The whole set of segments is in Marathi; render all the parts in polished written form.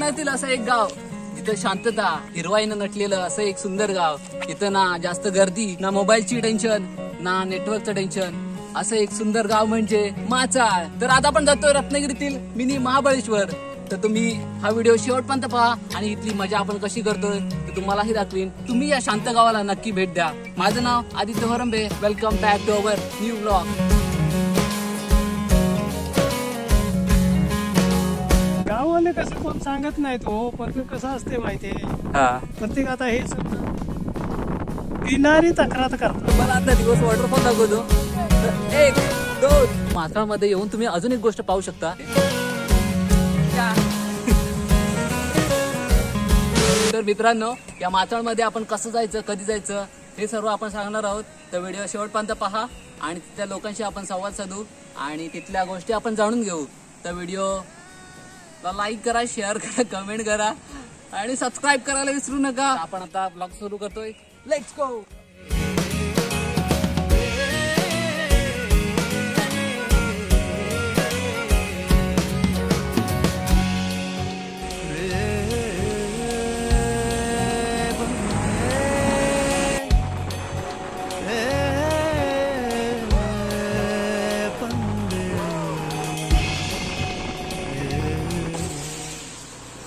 कोकणातील असं एक गाव, इथं शांतता, हिरवाईनं नटलेलं असं एक सुंदर गाव. इथं ना जास्त गर्दी, ना मोबाईलची टेन्शन, ना नेटवर्कचं टेन्शन, असं एक सुंदर गाव म्हणजे माचाळ. तर आता आपण जातोय रत्नागिरीतील मिनी महाबळेश्वर. तर तुम्ही हा व्हिडिओ शेवटपर्यंत पहा आणि इथली मजा आपण कशी करतोय ते तुम्हालाही दाखवीन. तुम्ही या शांत गावाला नक्की भेट द्या. माझं नाव Aditya Warambe. Welcome back to our new blog. गावाला कसं कोण सांगत नाही तो, पण कसं असते माहितीये, प्रत्येक आता हे येणारी तक्रार करतात. मला आता दिवस वॉटरफॉल दाखवतो. 1 2 माथाळमध्ये येऊन तुम्ही अजून एक गोष्ट पाहू शकता. तर मित्रांनो, या माथाळमध्ये आपण कसं जायचं, कधी जायचं हे सर्व आपण सांगणार आहोत. तर व्हिडिओ शेवटपर्यंत पहा आणि तिथल्या लोकांशी आपण संवाद साधू आणि तिथल्या गोष्टी आपण जाणून घेऊ. तर व्हिडिओला लाईक करा, शेअर करा, कमेंट करा आणि सबस्क्राईब करायला विसरू नका. आपण आता ब्लॉग सुरू करतोय. Let's go.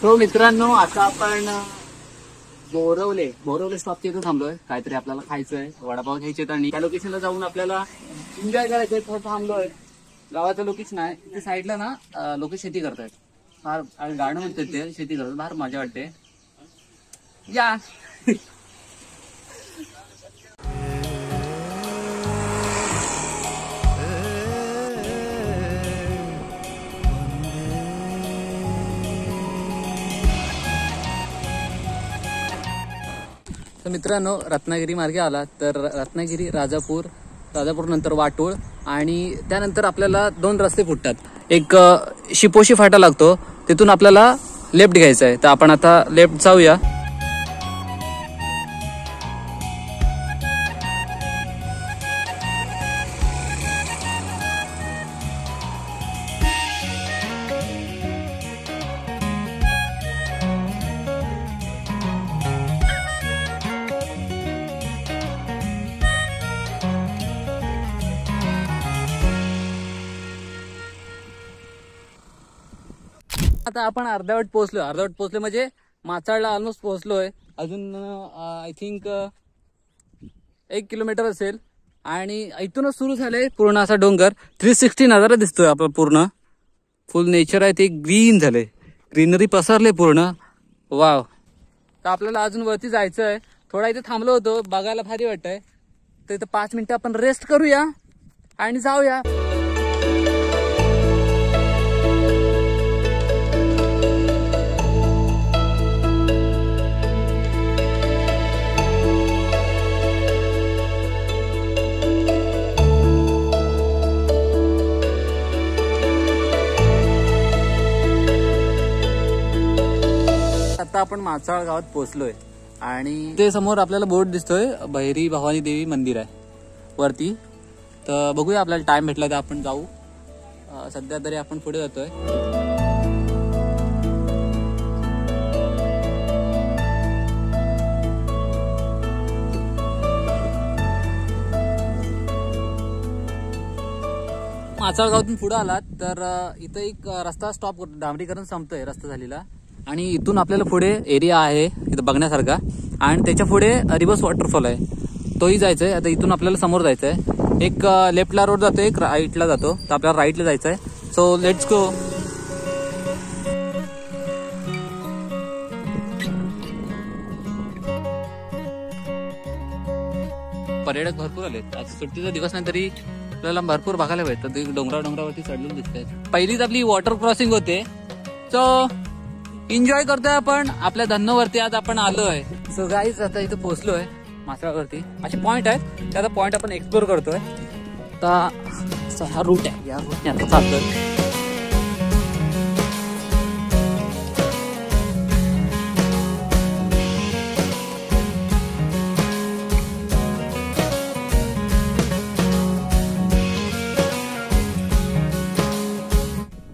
तो मित्रांनो, आता आपण बोरवले स्टॉपच्या इथे थांबलोय. काहीतरी आपल्याला खायचंय, वडापाव घ्यायचे आणि त्या लोकेशनला जाऊन आपल्याला एन्जॉय करायचंय. थोडं थांबलोय. गावाचं लोकेशन आहे तिथे साईडला ना, लोक शेती करतायत. फार गाणं म्हणतात ते, शेती करतात. फार मजा वाटते. या मित्रांनो, रत्नागिरी मार्गे आला तर रत्नागिरी, राजापूर नंतर वाटोळ आणि त्यानंतर आपल्याला 2 रस्ते फुटतात. एक शिपोशी फाटा लागतो, तिथून आपल्याला लेफ्ट घ्यायचा आहे. तर आपण आता लेफ्ट जाऊया. आता आपण अर्धवट पोहोचलोय म्हणजे माचाळला ऑलमोस्ट पोहोचलोय. अजून आय थिंक 1 किलोमीटर असेल आणि इथूनच सुरू झालंय पूर्ण असा डोंगर. 360 नजारा दिसतोय आपला. पूर्ण फुल नेचर आहे, ते ग्रीन झालंय, ग्रीनरी पसरले पूर्ण. वाव. तर आपल्याला अजून वरती जायचं आहे. थोडा इथे थांबलो होतो, बघायला भारी वाटतंय. तर इथं 5 मिनिटं आपण रेस्ट करूया आणि जाऊया. आता आपण माचाळ गावात पोहोचलोय आणि ते समोर आपल्याला बोर्ड दिसतोय, भैरी भवानी देवी मंदिर आहे वरती. तर बघूया, आपल्याला टाइम भेटला तर आपण जाऊ. सध्या तरी आपण पुढे जातोय. माचाळ गावातून पुढे आलात तर इथं एक रस्ता स्टॉप करतो, डांबरीकरण संपतोय रस्ता झालेला. आणि इथून आपल्याला पुढे एरिया आहे इथं बघण्यासारखा आणि त्याच्या पुढे रिव्हर्स वॉटरफॉल आहे, तोही जायचा आहे. आता इथून आपल्याला समोर जायचं आहे. एक लेफ्टला रोड जातो, एक राईटला जातो. तर आपल्याला राईटला जायचं आहे. So let's go. पर्यटक भरपूर आले. आज सुट्टीचा दिवस नाही तरी आपल्याला भरपूर बघायला भेटतं. डोंगरावरती चढलेलं दिसतंय. पहिलीच आपली वॉटर क्रॉसिंग होते. सो एन्जॉय करतोय आपण आपल्या धन्नवरती. आज आपण आलोय. सो गाईज, आता इथं पोहोचलोय माथाळवरती. असे पॉइंट आहेत, त्याचा पॉइंट आपण एक्सप्लोर करतोय. आता हा रूट आहे, या रूटने आता चालतोय.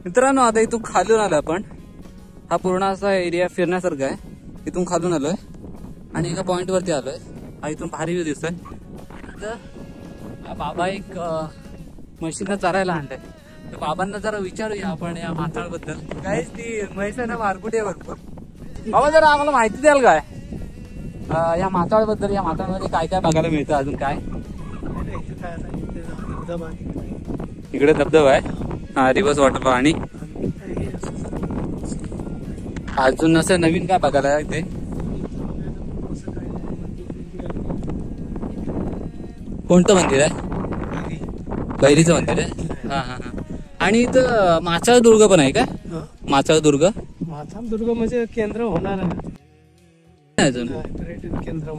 मित्रांनो, आता इथून खालून आलो आपण. हा पूर्ण असा एरिया फिरण्यासारखा आहे. इथून खालून आलोय आणि एका पॉइंट वरती आलोय. हा इथून भारी व्ह्यू दिसतोय. बाबा एक म्हशीला चारायला आणलंय. तर बाबांना जरा विचारूया आपण या माथाळबद्दल. काहीच ती म्हैस आहे ना मारकुटी आहे भरपूर. बाबा जरा आम्हाला माहिती द्याल काय या माथाळबद्दल? या माथाळमध्ये काय काय बघायला मिळतं अजून काय? इकडे धबधबा आहे. हा रिव्हर्स वॉटरफॉल. आणि अजून असं नवीन काय बघायला इथे? कोणतं मंदिर आहे? बैरीचं मंदिर आहे. हा हा हा. आणि इथं माचाळदुर्ग पण आहे का? माचाळदुर्ग म्हणजे केंद्र होणार आहे अजून पर्यटन केंद्र.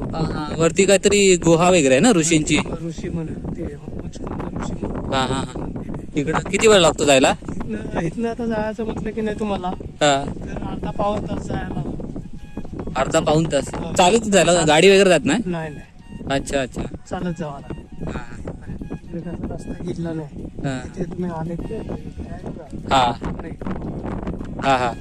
वरती काहीतरी गुहा वगैरे आहे ना ऋषींची? ऋषी हा हा हा. इकडं किती वेळ लागतो जायला? इथनं आता जायचं म्हटलं की नाही तुम्हाला तर अर्धा पाऊण तास जायला. अर्धा पाऊण तास चालूच जायला? गाडी वगैरे जात नाही? नाही. अच्छा अच्छा. चालत जावा रस्ता घेतला नाही. ते तुम्ही आले हा हा हा.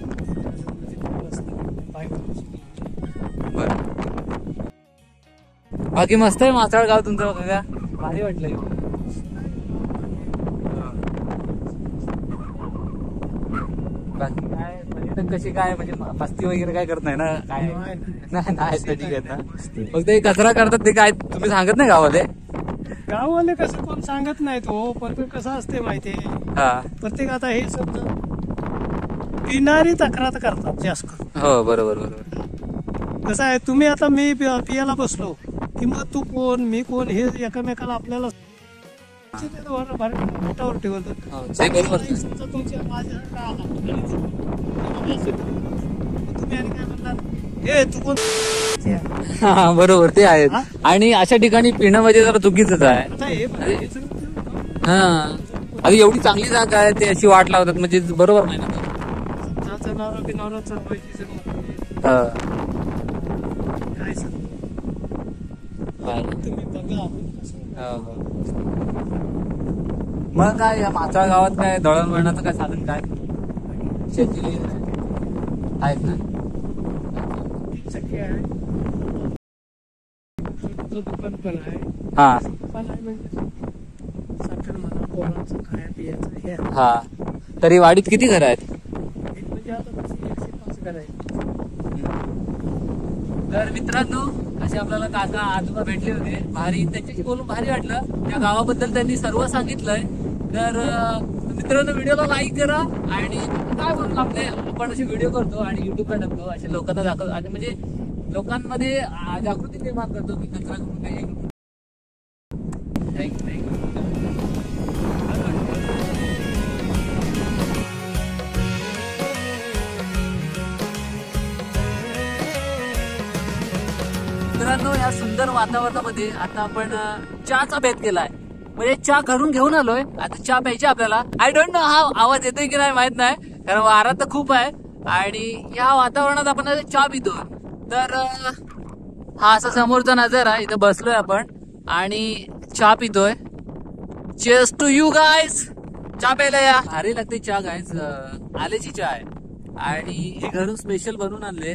बाकी मस्त आहे माचाळ गाव तुमचं बघा. भारी वाटलंय. बाकी काय पर्यटन कशी काय म्हणजे मस्ती वगैरे काय करत नाही ना? काय नाही ठीक आहे ना. फक्त ते कचरा करतात ते काय तुम्ही सांगत नाही गावाले? गाववाले कसं कोण सांगत नाहीत हो. पण कसं असते माहितीये प्रत्येक आता हे समजा पिणारी तक्रार करतात जास्त. हो बरोबर बरोबर. कसं आहे तुम्ही आता मी पियाला बसलो की मग तू कोण मी कोण हे एकमेकाला आपल्याला बोटावर ठेवतो. समजा तुमच्या माझ्या तुम्ही आणि काय म्हणणार हे तू कोण? हा बरोबर ते आहेत. आणि अशा ठिकाणी पिणं म्हणजे जरा चुकीचंच आहे. हा अगदी एवढी चांगली जागा आहे ते अशी वाट लावतात म्हणजे बरोबर नाही ना. मग काय या माचाळ गावात काय दळणवळणाचं काय साधन काय? शेती आहेत ना? दुकान पण आहे. हा पण आहे म्हणजे साखर म्हणा पोरांचं खाया पियाचं. हा तरी वाडीत किती घरं आहेत? म्हणजे आता 105 घर आहेत. तर मित्रांनो असे आपल्याला काका आजोबा भेटले होते. भारी त्यांच्याशी बोलून भारी वाटलं. त्या गावाबद्दल त्यांनी सर्व सांगितलंय. तर मित्रांनो व्हिडिओला लाईक करा. आणि काय बोलतो आपले आपण असे व्हिडिओ करतो आणि युट्यूबला टाकतो. असे लोकांना दाखवतो आणि म्हणजे लोकांमध्ये जागृती निर्माण करतो की कचरा करून काही. मित्रांनो या सुंदर वातावरणामध्ये आता आपण चहाचा बेत केलाय. म्हणजे चहा करून घेऊन आलोय. आता चहा प्यायची आपल्याला. आय डोंट नो हा आवाज येतोय की नाही माहित नाही कारण वारा तर खूप आहे. आणि या वातावरणात आपण चहा पितोय. तर हा असा समोरचा नजारा इथं बसलोय आपण आणि चहा पितोय. Cheers to you guys. चहा प्यायला या. भारी लागते चहा गाईज. आल्याची चहा आहे आणि हे घरून स्पेशल बनवून आणले.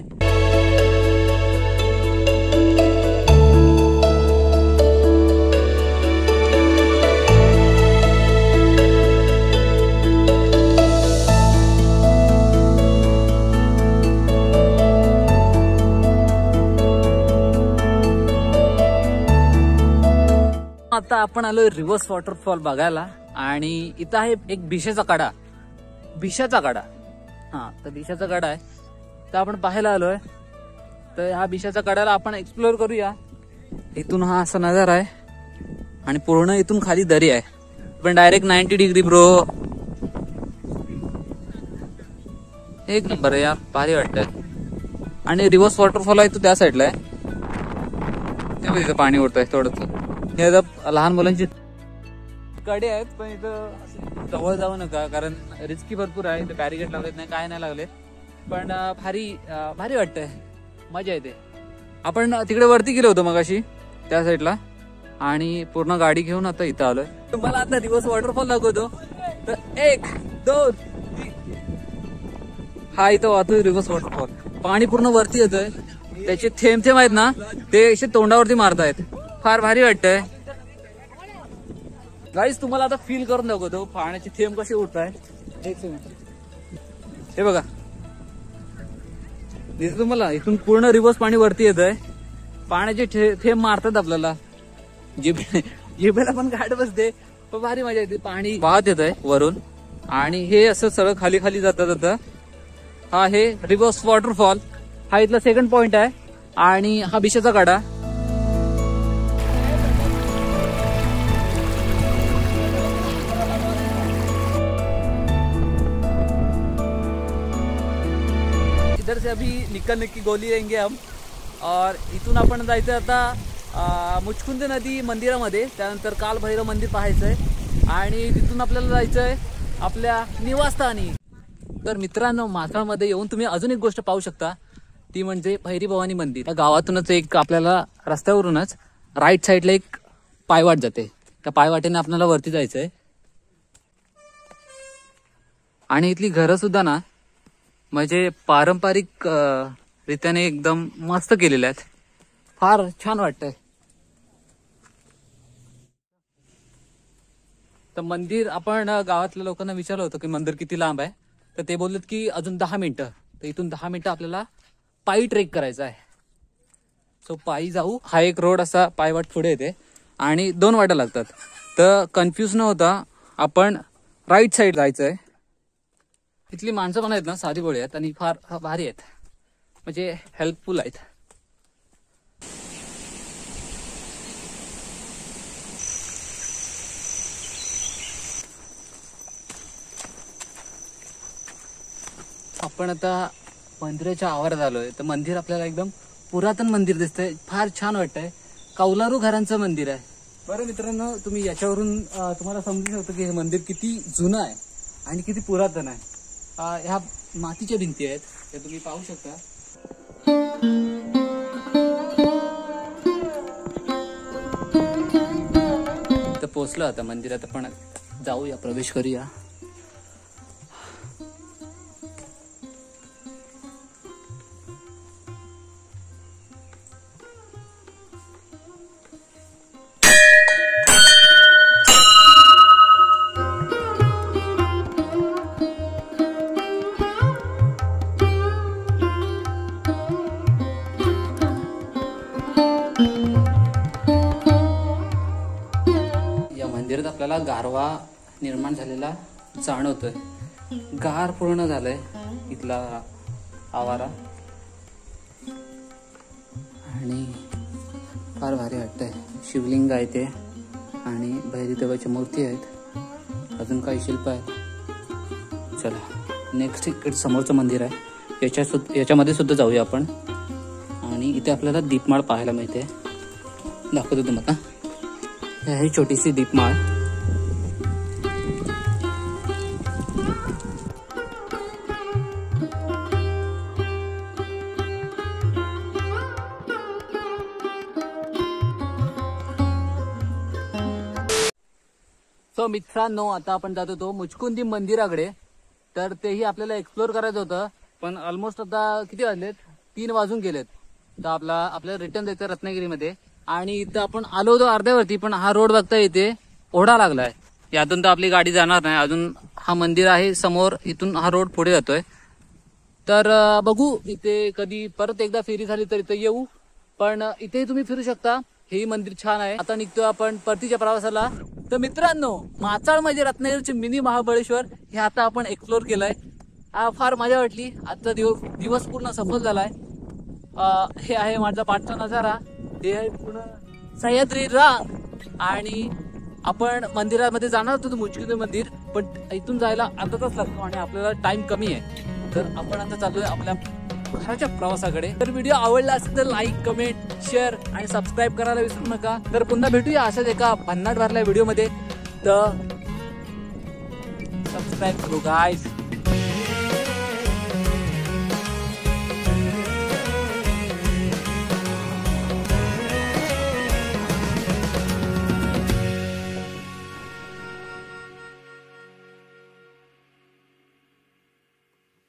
आता आपण आलोय रिव्हर्स वॉटरफॉल बघायला. आणि इथं आहे एक भिशाचा कडा. हा तर भिशाचा कडा आहे तर आपण पाहायला आलोय. तर ह्या भिशाच्या कड्याला आपण एक्सप्लोर करूया. इथून हा असा नजारा आहे आणि पूर्ण इथून खाली दरी आहे. पण डायरेक्ट 90 डिग्री ब्रो. एक नंबर आहे यार. भारी वाटतंय. आणि रिव्हर्स वॉटरफॉल आहे तो त्या साईडला आहे. ते इथं पाणी उडतंय थोडंसं. हे लहान मुलांची कडे आहेत पण इथं जवळ जाऊ नका कारण रिस्की भरपूर आहे. इथं बॅरिकेड लावलेत नाही काय नाही लागले. पण भारी वाटतंय. मजा येते. आपण तिकडे वरती गेलो होतो मगाशी त्या साईडला आणि पूर्ण गाडी घेऊन आता इथं आलोय. तुम्हाला आता रिव्हर्स वॉटरफॉल दाखवतो. तर 1 2 3 हा इथं वाहतोय रिव्हर्स वॉटरफॉल. पाणी पूर्ण वरती येतंय, त्याचे थेंब थेंब आहेत ना ते असे तोंडावरती मारतायत. फार भारी वाटतंय गाईस. तुम्हाला आता फील करून दाखवतो पाण्याचे थेंब कसे उठत आहेत. हे बघा दिसत तुम्हाला, इथून पूर्ण रिव्हर्स पाणी वरती येत आहे. पाण्याचे थेंब मारतात आपल्याला, जिभेला पण गाठ बसते, पण भारी मजा येते. पाणी वाहत येत आहे वरून आणि हे असं सगळं खाली खाली जाता हा हे रिव्हर्स वॉटरफॉल. हा इथला सेकंड पॉइंट आहे आणि हा बिशाचा गाडा. इधर से अभी निकलने की गोली लेंगे हम और इथून आपण जायचं आता मुचकुंद नदी मंदिरामध्ये. त्यानंतर कालभैरव मंदिर पाहायचंय आणि तिथून आपल्याला जायचंय आपल्या निवासस्थानी. तर मित्रांनो, माथाळमध्ये येऊन तुम्ही अजून एक गोष्ट पाहू शकता, ती म्हणजे भैरी भवानी मंदिर. त्या गावातूनच एक आपल्याला रस्त्यावरूनच राईट साईडला एक पायवाट जाते. त्या पायवाटेने आपल्याला वरती जायचंय आणि इथली घरं सुद्धा ना म्हणजे पारंपरिक रीत्याने एकदम मस्त केलेल्या आहेत. फार छान वाटतंय. तर मंदिर आपण गावातल्या लोकांना विचारलं होतं की मंदिर किती लांब आहे, तर ते बोललेत की अजून 10 मिनिटं. तर इथून 10 मिनिटं आपल्याला पायी ट्रेक करायचा आहे. सो पायी जाऊ. हा एक रोड असा पायवाट पुढे येते आणि 2 वाटा लागतात. तर कन्फ्यूज न होता आपण राईट साईड जायचंय. इथली माणसं पण आहेत ना साधी बोळी आहेत आणि फार भारी आहेत, म्हणजे हेल्पफुल आहेत. आपण आता मंदिराच्या आवारात आलोय. तर मंदिर आपल्याला एकदम पुरातन मंदिर दिसतंय, फार छान वाटतंय. कौलारू घरांचं मंदिर आहे. बरं मित्रांनो, तुम्ही याच्यावरून तुम्हाला समजू शकतो की हे मंदिर किती जुनं आहे आणि किती पुरातन आहे. ह्या मातीच्या भिंती आहेत, त्या तुम्ही पाहू शकता. तर पोहोचलो आता मंदिरात. आपण जाऊया, प्रवेश करूया. मंदिरात आपल्याला गारवा निर्माण झालेला जाणवतोय. गार पूर्ण झालंय इथला आवारा आणि फार भारी वाटतंय. शिवलिंग आहे ते आणि भैरी देवाची मूर्ती आहेत, अजून काही शिल्प आहेत. चला नेक्स्ट इकडे समोरचं मंदिर आहे, याच्यामध्ये सुद्धा जाऊया आपण. आणि इथे आपल्याला दीपमाळ पाहायला मिळते. दाखवतो तुम्हाला. ही छोटीशी दीपमाळ. सो मित्रांनो, आता आपण जात होतो मुचकुंदी मंदिराकडे. तर तेही आपल्याला एक्सप्लोर करायचं होतं, पण ऑलमोस्ट आता किती वाजलेत, 3 वाजून गेलेत. तर आपल्याला रिटर्न जायचं रत्नागिरीमध्ये. आणि इथं आपण आलो होतो अर्ध्यावरती, पण हा रोड बघता येते ओढा लागलाय. यातून तर आपली गाडी जाणार नाही. अजून हा मंदिर आहे समोर, इथून हा रोड पुढे जातोय. तर बघू इथे कधी परत एकदा फेरी झाली तर इथे येऊ. पण इथे तुम्ही फिरू शकता, हेही मंदिर छान आहे. आता निघतोय आपण परतीच्या प्रवासाला. तर मित्रांनो, माचाळ म्हणजे रत्नागिरीचे मिनी महाबळेश्वर हे आता आपण एक्सप्लोर केलंय. फार मजा वाटली. आजचा दिवस पूर्ण सफल झालाय. हे आहे माझा पाठचा नजारा. हे आहे पूर्ण सह्याद्री रांग आणि आपण मंदिरामध्ये जाणार होतो मुचकुंद मंदिर, पण इथून जायला अर्धा तास लागतो आणि आपल्याला टाइम कमी आहे. तर आपण आता चाललोय आपल्या घराच्या प्रवासाकडे. तर व्हिडिओ आवडला असेल तर लाईक, कमेंट, शेअर आणि सबस्क्राईब करायला विसरू नका. तर पुन्हा भेटूया अशाच एका भन्नाट भरल्या व्हिडिओ मध्ये. तर सबस्क्राईब करू गाईज.